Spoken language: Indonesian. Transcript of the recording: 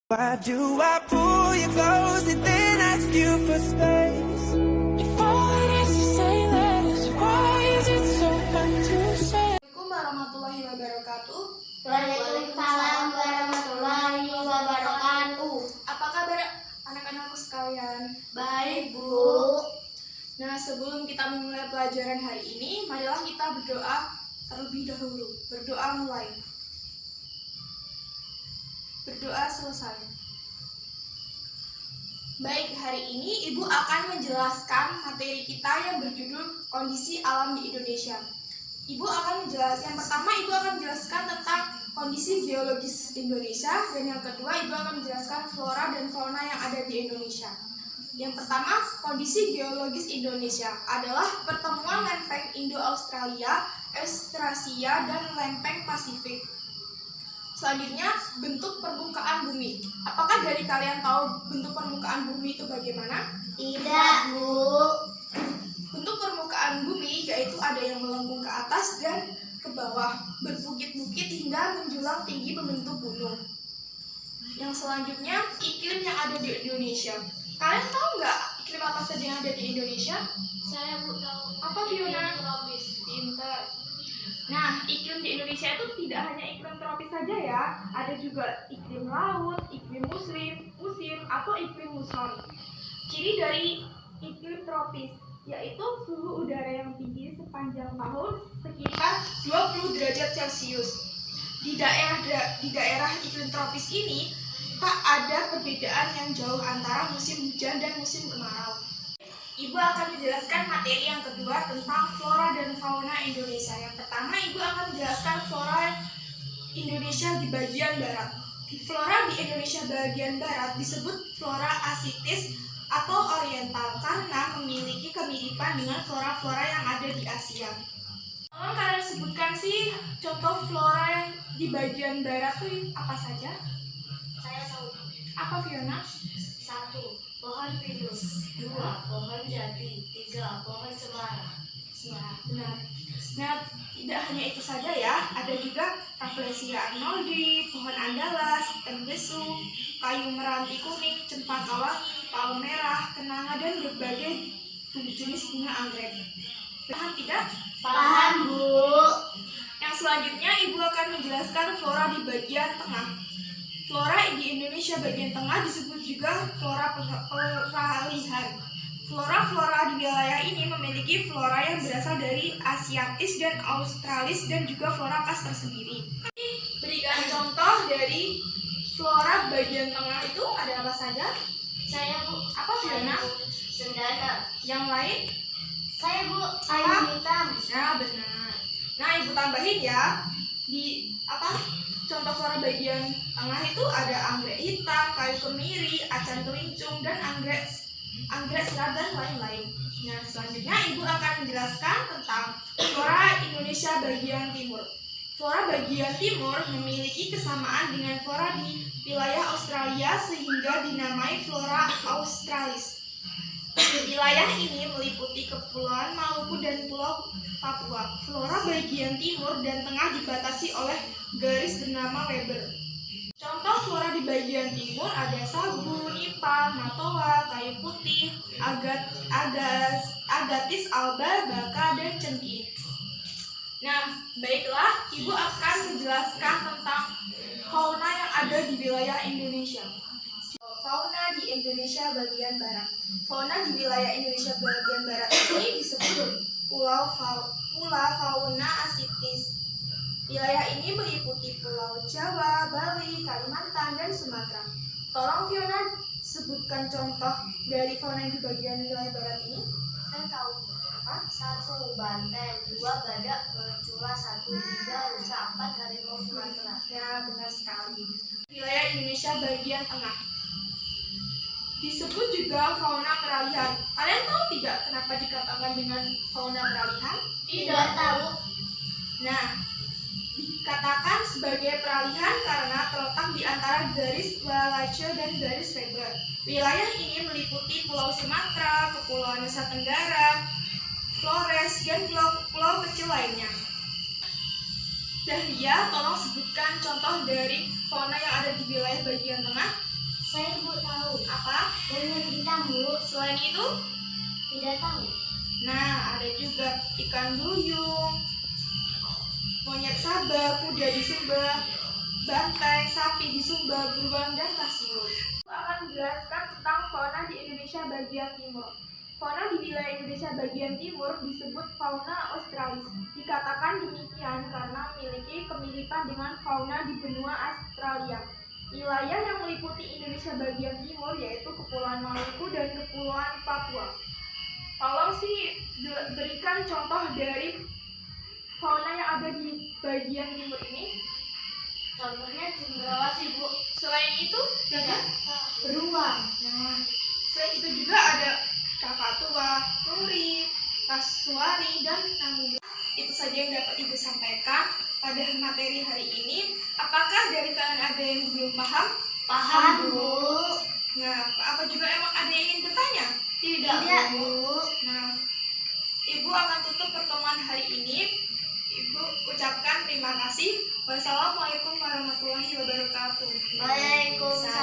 Why do I pull you close and then ask you for space? If all it is to say that is, why is it so hard to say? Assalamualaikum warahmatullahi wabarakatuh. Waalaikumsalam warahmatullahi wabarakatuh. Apa kabar anak-anakku sekalian? Baik, Bu. Nah, sebelum kita memulai pelajaran hari ini, marilah kita berdoa terlebih dahulu. Berdoa mulai. Berdoa selesai. Baik, hari ini Ibu akan menjelaskan materi kita yang berjudul Kondisi Alam di Indonesia. Ibu akan menjelaskan, yang pertama Ibu akan menjelaskan tentang kondisi geologis Indonesia, dan yang kedua Ibu akan menjelaskan flora dan fauna yang ada di Indonesia. Yang pertama, kondisi geologis Indonesia adalah pertemuan lempeng Indo-Australia, Austrasia, dan lempeng Pasifik. Selanjutnya, bentuk permukaan bumi. Apakah dari kalian tahu bentuk permukaan bumi itu bagaimana? Tidak, Bu. Bentuk permukaan bumi yaitu ada yang melengkung ke atas dan ke bawah, berbukit-bukit hingga menjulang tinggi membentuk gunung. Yang selanjutnya, iklim yang ada di Indonesia. Kalian tahu nggak iklim apa saja yang ada di Indonesia? Saya tahu. Apa, Fiona? Tropis. Pintar. Nah, iklim di Indonesia itu tidak hanya iklim tropis saja ya, ada juga iklim laut, iklim musim, atau iklim muson. Ciri dari iklim tropis yaitu suhu udara yang tinggi sepanjang tahun sekitar 20 derajat Celcius. Di daerah iklim tropis ini tak ada perbedaan yang jauh antara musim hujan dan musim kemarau. Ibu akan menjelaskan materi yang kedua tentang flora dan fauna Indonesia. Yang pertama, Ibu akan menjelaskan flora Indonesia di bagian barat. Flora di Indonesia bagian barat disebut flora asiatis atau oriental karena memiliki kemiripan dengan flora-flora yang ada di Asia. Tolong kalian sebutkan sih contoh flora yang di bagian barat itu apa saja? Saya tahu. Apa, Fiona? 1. Pohon pinus. 2. Pohon jati. 3. Pohon cemara. Ya, benar. Nah, tidak hanya itu saja ya, ada juga Rafflesia arnoldi, pohon andalas, tembesu, kayu meranti kuning, cempaka wangi, palem merah, kenanga, dan berbagai jenis bunga anggrek. Paham tidak? Paham, Bu. Yang selanjutnya, Ibu akan menjelaskan flora di bagian tengah. Flora di Indonesia bagian tengah disebut juga flora peralihan. Flora-flora di wilayah ini memiliki flora yang berasal dari asiatis dan australis dan juga flora khas tersendiri. Berikan contoh dari flora bagian tengah itu ada apa saja? Saya, Bu. Apa, Fiona? Cendana. Yang lain? Saya, Bu. Apa? Ayam hitam. Nah, benar. Nah, Ibu tambahin ya. Di contoh flora bagian tengah itu ada anggrek hitam, kayu kemiri, acan kelincung, dan anggrek serat dan lain-lain. Nah, selanjutnya Ibu akan menjelaskan tentang flora Indonesia bagian timur. Flora bagian timur memiliki kesamaan dengan flora di wilayah Australia sehingga dinamai flora australis. Wilayah ini meliputi Kepulauan Maluku dan Pulau Papua. Flora bagian timur dan tengah dibatasi oleh garis bernama Weber. Contoh flora di bagian timur ada sagu, nipah, matoa, kayu putih, agatis alba, baka, dan cengkih. Nah, baiklah, Ibu akan menjelaskan tentang fauna yang ada di wilayah Indonesia. Fauna di Indonesia bagian barat. Fauna di wilayah Indonesia bagian barat ini disebut fauna asiatis. Wilayah ini meliputi Pulau Jawa, Bali, Kalimantan, dan Sumatera. Tolong Fiona sebutkan contoh dari fauna yang di bagian wilayah barat ini. Saya tahu. Apa? 1. Banteng. 2. Badak bercula. 1. Giga, rusa. 4. Harimau Sumatera. Ya, benar sekali. Wilayah Indonesia bagian tengah disebut juga fauna peralihan. Kalian tahu tidak kenapa dikatakan dengan fauna peralihan? Tidak tahu. Nah, dikatakan sebagai peralihan karena terletak di antara garis Wallace dan garis Weber. Wilayah ini meliputi Pulau Sumatera, Kepulauan Nusa Tenggara, Flores, dan pulau-pulau kecil lainnya. Dahlia, tolong sebutkan contoh dari fauna yang ada di wilayah bagian tengah. Saya Bu tahu. Apa? Monyet hitam Bu. Selain itu? Tidak tahu. Nah, ada juga ikan duyung, monyet sabak, kuda di Sumba, banteng, sapi di Sumba, beruang, dan tasius. Aku akan menjelaskan tentang fauna di Indonesia bagian timur. Fauna di wilayah Indonesia bagian timur disebut fauna australis. Dikatakan demikian karena memiliki kemiripan dengan fauna di benua Australia. Wilayah yang meliputi Indonesia bagian timur yaitu Kepulauan Maluku dan Kepulauan Papua. Kalau sih berikan contoh dari fauna yang ada di bagian timur ini, Contohnya cendrawasih Bu. selain itu ada Beruang. Nah, selain itu juga ada kakatua, turi, kasuari, dan namung. Itu saja yang dapat Ibu sampaikan pada materi hari ini. Apakah dari kalian ada yang belum paham? Paham Bu. Nah, apa juga emang ada yang ingin bertanya? Tidak Bu. Nah, Ibu akan tutup pertemuan hari ini. Ibu ucapkan terima kasih. Wassalamualaikum warahmatullahi wabarakatuh. Waalaikumsalam.